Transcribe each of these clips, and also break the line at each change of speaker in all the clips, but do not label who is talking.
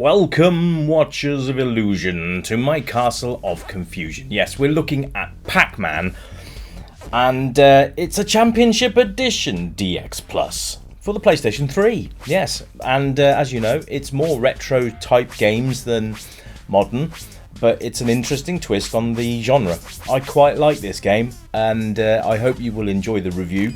Welcome, Watchers of Illusion, to my Castle of Confusion. Yes, we're looking at Pac-Man, and it's a Championship Edition DX Plus for the PlayStation 3. Yes, and as you know, it's more retro-type games than modern, but it's an interesting twist on the genre. I quite like this game, and I hope you will enjoy the review.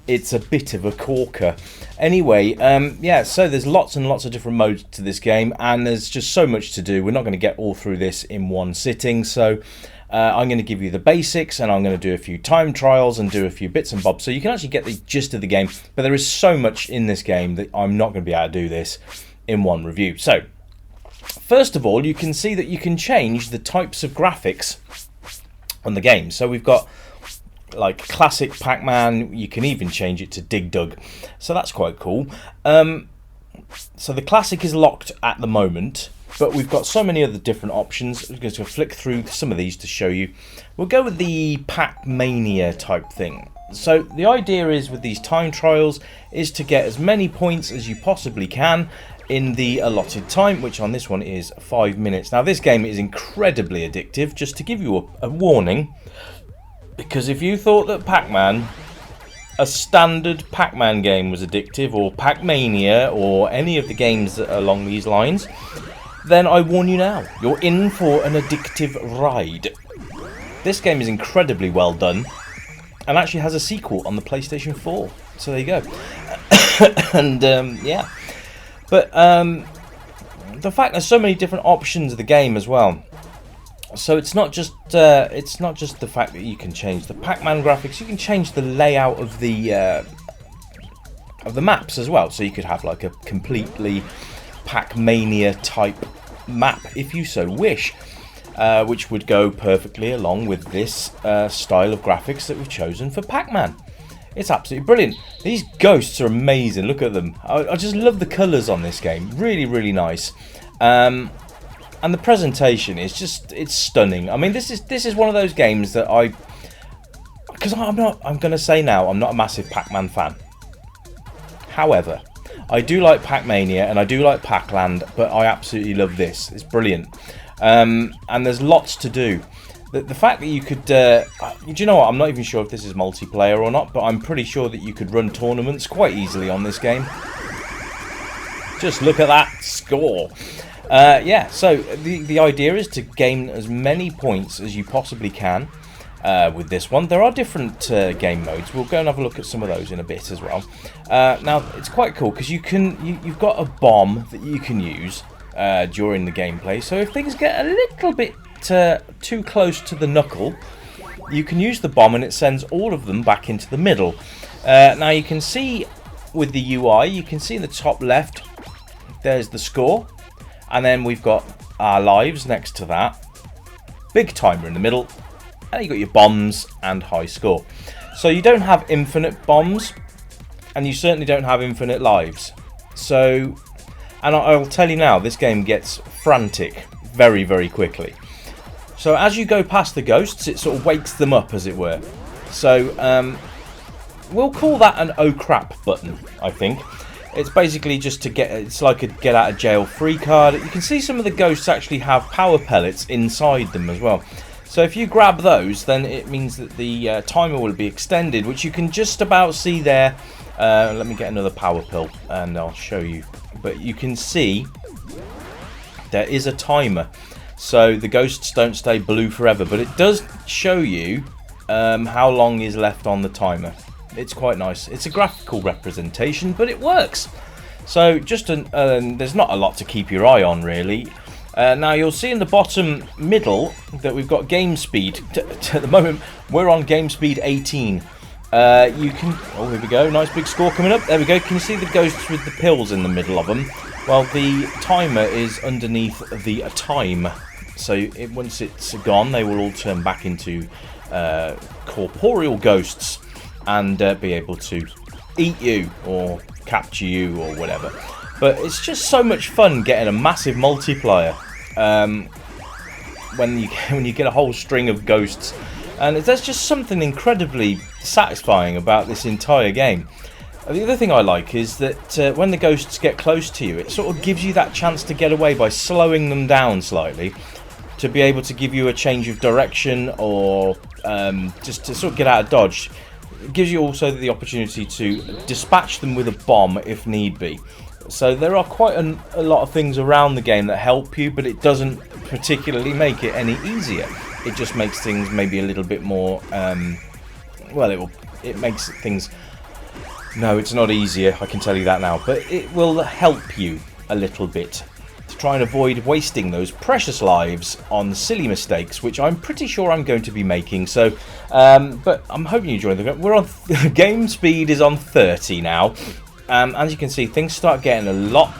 It's a bit of a corker. Anyway, yeah, so there's lots and lots of different modes to this game, and there's just so much to do. We're not going to get all through this in one sitting, so I'm going to give you the basics, and I'm going to do a few time trials and do a few bits and bobs, so you can actually get the gist of the game. But there is so much in this game that I'm not going to be able to do this in one review. So, first of all, you can see that you can change the types of graphics on the game. So we've got like classic Pac-Man, you can even change it to Dig Dug, so that's quite cool. So the classic is locked at the moment, but we've got so many other different options. I'm going to flick through some of these to show you. We'll go with the Pac-Mania type thing. So the idea is with these time trials is to get as many points as you possibly can in the allotted time, which on this one is 5 minutes. Now this game is incredibly addictive, just to give you a warning. Because if you thought that Pac-Man, a standard Pac-Man game was addictive, or Pac-Mania, or any of the games that are along these lines, then I warn you now, you're in for an addictive ride. This game is incredibly well done, and actually has a sequel on the PlayStation 4. So there you go. And yeah, but the fact there's so many different options of the game as well. So it's not just the fact that you can change the Pac-Man graphics. You can change the layout of the maps as well. So you could have like a completely Pac-Mania type map if you so wish, which would go perfectly along with this style of graphics that we've chosen for Pac-Man. It's absolutely brilliant. These ghosts are amazing. Look at them. I just love the colours on this game. Really, really nice. And the presentation is it's stunning. I mean, this is one of those games that I'm going to say now, I'm not a massive Pac-Man fan. However, I do like Pac-Mania and I do like Pac-Land, but I absolutely love this. It's brilliant. And there's lots to do. The fact that you could, do you know what, I'm not even sure if this is multiplayer or not, but I'm pretty sure that you could run tournaments quite easily on this game. Just look at that score. Yeah, so the idea is to gain as many points as you possibly can with this one. There are different game modes. We'll go and have a look at some of those in a bit as well. Now, it's quite cool because you've got a bomb that you can use during the gameplay. So if things get a little bit too close to the knuckle, you can use the bomb and it sends all of them back into the middle. Now, you can see with the UI, you can see in the top left, there's the score. And then we've got our lives next to that. Big timer in the middle. And you've got your bombs and high score. So you don't have infinite bombs. And you certainly don't have infinite lives. So, and I'll tell you now, this game gets frantic very, very quickly. So as you go past the ghosts, it sort of wakes them up, as it were. So, we'll call that an oh crap button, I think. It's basically just to it's like a get out of jail free card. You can see some of the ghosts actually have power pellets inside them as well. So if you grab those, then it means that the timer will be extended, which you can just about see there. Let me get another power pill and I'll show you. But you can see there is a timer. So the ghosts don't stay blue forever, but it does show you how long is left on the timer. It's quite nice. It's a graphical representation, but it works. So just there's not a lot to keep your eye on, really. Now you'll see in the bottom middle that we've got game speed. At the moment, we're on game speed 18. You can. Oh, here we go. Nice big score coming up. There we go. Can you see the ghosts with the pills in the middle of them? Well, the timer is underneath the time. So once it's gone, they will all turn back into corporeal ghosts. And be able to eat you or capture you or whatever. But it's just so much fun getting a massive multiplier when you get a whole string of ghosts, and there's just something incredibly satisfying about this entire game. The other thing I like is that when the ghosts get close to you, it sort of gives you that chance to get away by slowing them down slightly, to be able to give you a change of direction, or just to sort of get out of dodge. It gives you also the opportunity to dispatch them with a bomb if need be. So there are quite a lot of things around the game that help you, but it doesn't particularly make it any easier. It just makes things maybe a little bit more, well, it makes things... No, it's not easier, I can tell you that now, but it will help you a little bit to try and avoid wasting those precious lives on silly mistakes, which I'm pretty sure I'm going to be making. So, but I'm hoping you enjoy the game. We're on game speed is on 30 now. As you can see, things start getting a lot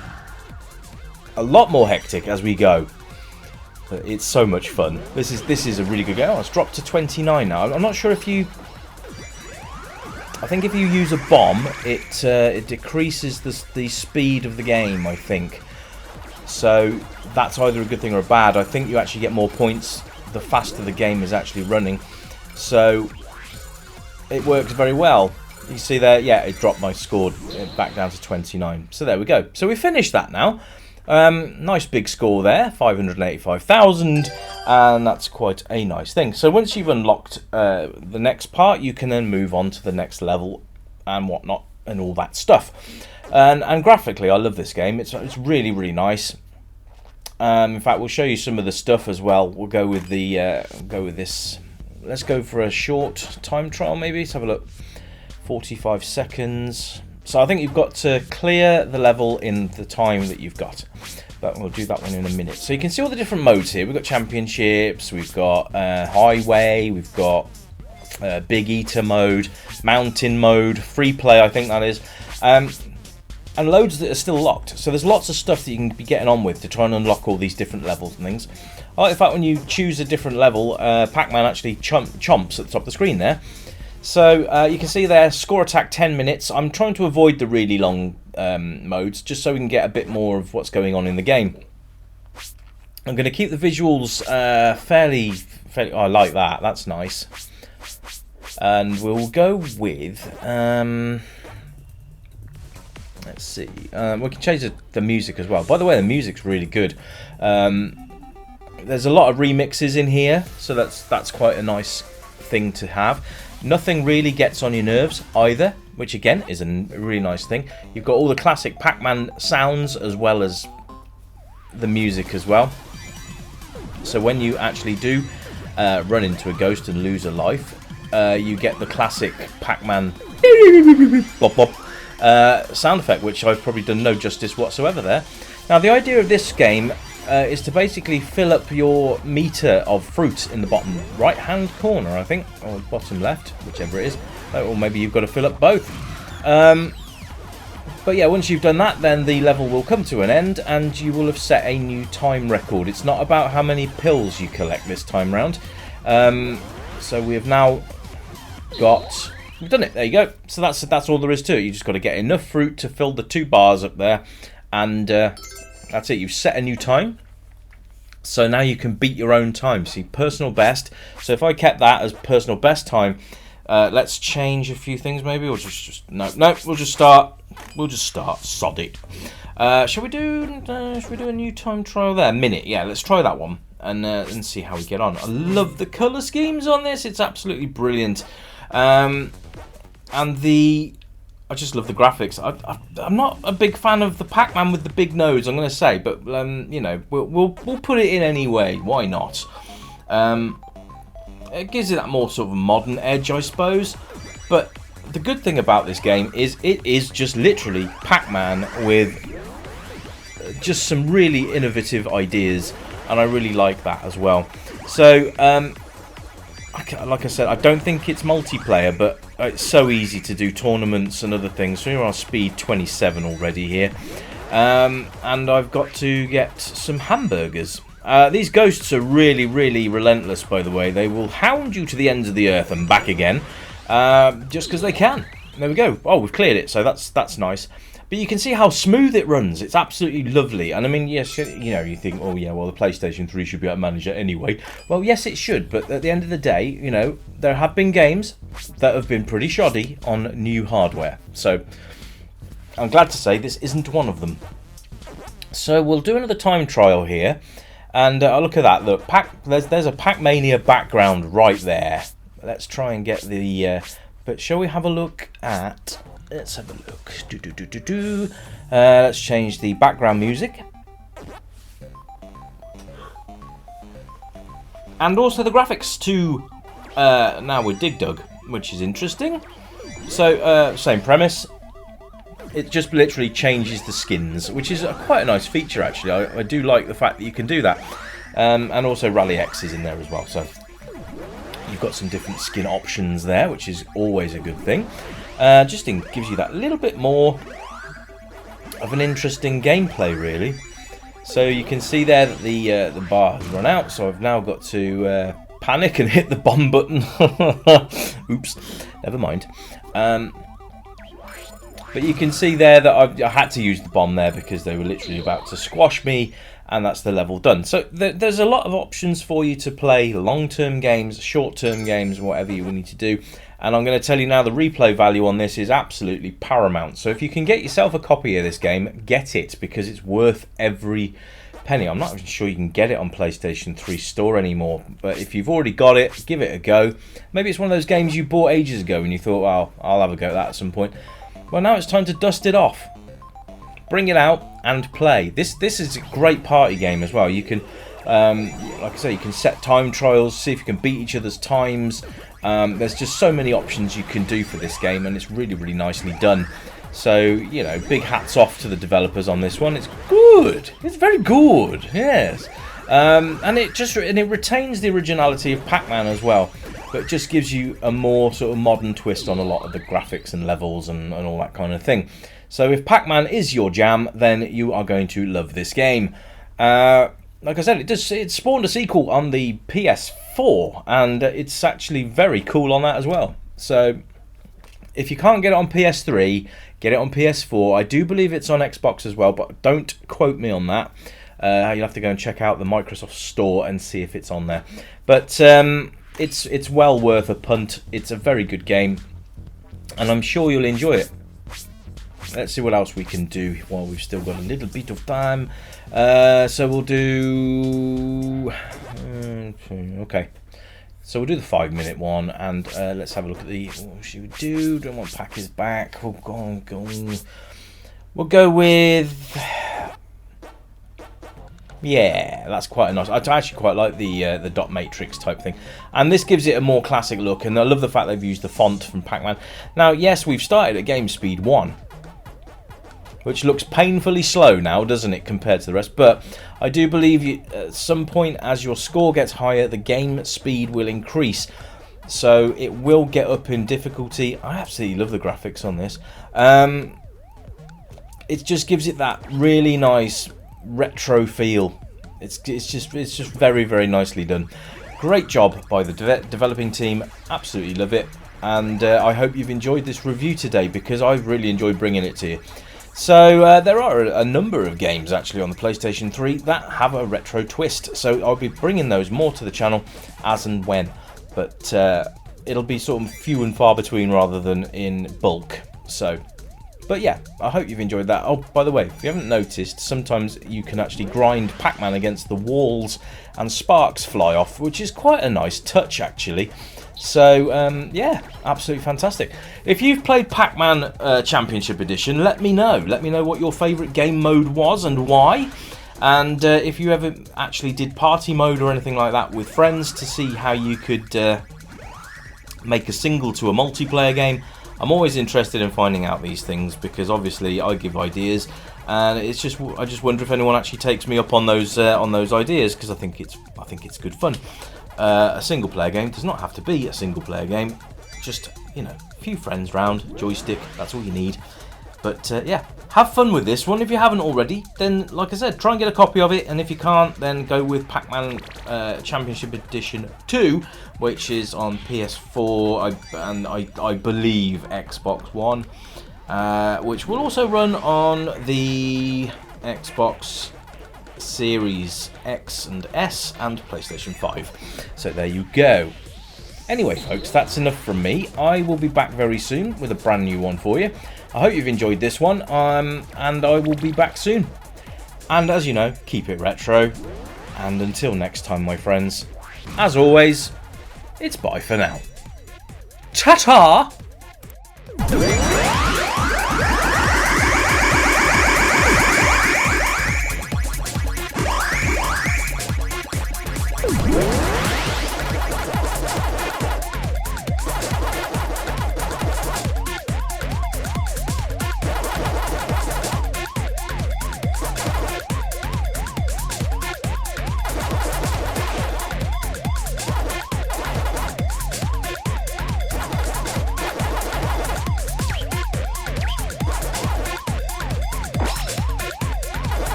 more hectic as we go. But it's so much fun. This is a really good game. Oh, it's dropped to 29 now. I'm not sure if you... I think if you use a bomb, it decreases the speed of the game, I think. So that's either a good thing or a bad. I think you actually get more points the faster the game is actually running. So it works very well. You see there, yeah, it dropped my score back down to 29. So there we go. So we finished that now. Nice big score there, 585,000, and that's quite a nice thing. So once you've unlocked the next part, you can then move on to the next level and whatnot and all that stuff. And graphically, I love this game. It's really, really nice. In fact, we'll show you some of the stuff as well. We'll go with this. Let's go for a short time trial, maybe. Let's have a look. 45 seconds. So I think you've got to clear the level in the time that you've got. But we'll do that one in a minute. So you can see all the different modes here. We've got championships, we've got highway, we've got big eater mode, mountain mode, free play, I think that is. And loads that are still locked. So there's lots of stuff that you can be getting on with to try and unlock all these different levels and things. I like the fact when you choose a different level, Pac-Man actually chomps at the top of the screen there. So you can see there, score attack 10 minutes. I'm trying to avoid the really long modes, just so we can get a bit more of what's going on in the game. I'm going to keep the visuals fairly. I like that. That's nice. And we'll go with. Let's see. We can change the music as well. By the way, the music's really good. There's a lot of remixes in here, so that's quite a nice thing to have. Nothing really gets on your nerves either, which again is a really nice thing. You've got all the classic Pac-Man sounds as well as the music as well. So when you actually do run into a ghost and lose a life, you get the classic Pac-Man bop bop sound effect, which I've probably done no justice whatsoever there. Now the idea of this game is to basically fill up your meter of fruit in the bottom right hand corner, I think, or bottom left, whichever it is, or maybe you've got to fill up both. But yeah, once you've done that, then the level will come to an end and you will have set a new time record. It's not about how many pills you collect this time round. So we have now got... We've done it. There you go. So that's all there is to it. You just got to get enough fruit to fill the 2 bars up there, and that's it. You've set a new time. So now you can beat your own time. See, personal best. So if I kept that as personal best time, let's change a few things. Maybe, or just no. We'll just start. Sod it. Shall we do a new time trial there? Minute. Yeah, let's try that one and see how we get on. I love the color schemes on this. It's absolutely brilliant. And I just love the graphics. I'm not a big fan of the Pac-Man with the big nose, I'm going to say, but you know, we'll put it in anyway. Why not? It gives it that more sort of modern edge, I suppose. But the good thing about this game is it is just literally Pac-Man with just some really innovative ideas, and I really like that as well. So like I said, I don't think it's multiplayer, but it's so easy to do tournaments and other things. So we're on speed 27 already here. And I've got to get some hamburgers. These ghosts are really, really relentless, by the way. They will hound you to the ends of the earth and back again, just because they can. There we go. Oh, we've cleared it, so that's nice. But you can see how smooth it runs. It's absolutely lovely. And I mean, yes, you know, you think, oh yeah, well, the PlayStation 3 should be able to manage it anyway. Well, yes, it should. But at the end of the day, you know, there have been games that have been pretty shoddy on new hardware. So I'm glad to say this isn't one of them. So we'll do another time trial here, and look at that. Look, there's a Pac-Mania background right there. Let's try and get the. But shall we have a look at? Let's have a look. Let's change the background music, and also the graphics to now with Dig Dug, which is interesting. So same premise. It just literally changes the skins, which is quite a nice feature actually. I do like the fact that you can do that, and also Rally X is in there as well. So you've got some different skin options there, which is always a good thing. Gives you that little bit more of an interesting gameplay, really. So you can see there that the bar has run out, so I've now got to panic and hit the bomb button. Oops, never mind. But you can see there that I had to use the bomb there because they were literally about to squash me, and that's the level done. So there's a lot of options for you to play long-term games, short-term games, whatever you need to do. And I'm going to tell you now, the replay value on this is absolutely paramount. So if you can get yourself a copy of this game, get it, because it's worth every penny. I'm not even sure you can get it on PlayStation 3 store anymore, but if you've already got it, give it a go. Maybe it's one of those games you bought ages ago and you thought, well, I'll have a go at that at some point. Well, now it's time to dust it off. Bring it out and play. This is a great party game as well. You can, like I say, you can set time trials, see if you can beat each other's times. There's just so many options you can do for this game, and it's really, really nicely done. So, you know, big hats off to the developers on this one. It's good. It's very good. Yes. And it retains the originality of Pac-Man as well, but just gives you a more sort of modern twist on a lot of the graphics and levels and all that kind of thing. So if Pac-Man is your jam, then you are going to love this game. Like I said, it spawned a sequel on the PS4, and it's actually very cool on that as well. So if you can't get it on PS3, get it on PS4. I do believe it's on Xbox as well, but don't quote me on that. You'll have to go and check out the Microsoft Store and see if it's on there. But it's well worth a punt. It's a very good game, and I'm sure you'll enjoy it. Let's see what else we can do while we've still got a little bit of time. So we'll do... okay. So we'll do the 5-minute one, and let's have a look at the... What should we do? Don't want Pac is back. Oh, go on. We'll go with... Yeah, that's quite a nice... I actually quite like the dot matrix type thing. And this gives it a more classic look, and I love the fact they've used the font from Pac-Man. Now, yes, we've started at game speed 1, which looks painfully slow now, doesn't it, compared to the rest? But I do believe at some point, as your score gets higher, the game speed will increase. So it will get up in difficulty. I absolutely love the graphics on this. It just gives it that really nice retro feel. It's just very, very nicely done. Great job by the developing team. Absolutely love it. And I hope you've enjoyed this review today, because I've really enjoyed bringing it to you. So there are a number of games actually on the PlayStation 3 that have a retro twist. So I'll be bringing those more to the channel as and when. But it'll be sort of few and far between rather than in bulk. So, but yeah, I hope you've enjoyed that. Oh, by the way, if you haven't noticed, sometimes you can actually grind Pac-Man against the walls and sparks fly off, which is quite a nice touch actually. So, yeah, absolutely fantastic. If you've played Pac-Man Championship Edition, let me know. Let me know what your favourite game mode was and why. And if you ever actually did party mode or anything like that with friends to see how you could make a single to a multiplayer game. I'm always interested in finding out these things, because obviously I give ideas, and I just wonder if anyone actually takes me up on those ideas, because I think it's good fun. A single player game does not have to be a single player game. Just, you know, a few friends round, joystick, that's all you need. But yeah, have fun with this one. If you haven't already, then like I said, try and get a copy of it, and if you can't, then go with Pac-Man Championship Edition 2, which is on PS4 and I believe Xbox One, which will also run on the Xbox Series X and S and PlayStation 5. So there you go. Anyway, folks, that's enough from me. I will be back very soon with a brand new one for you. I hope you've enjoyed this one, and I will be back soon. And as you know, keep it retro. And until next time, my friends, as always, it's bye for now. Ta-ta!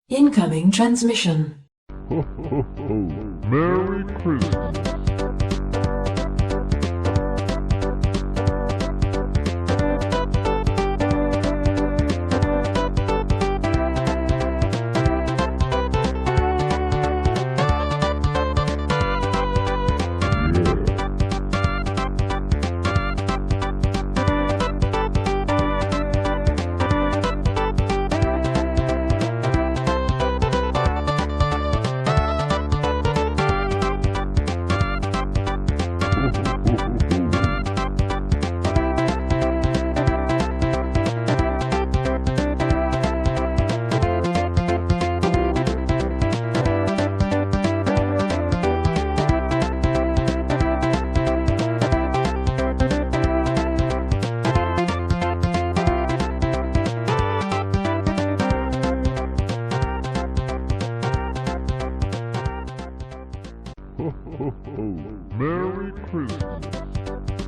Incoming transmission.
Merry Christmas. Merry Christmas.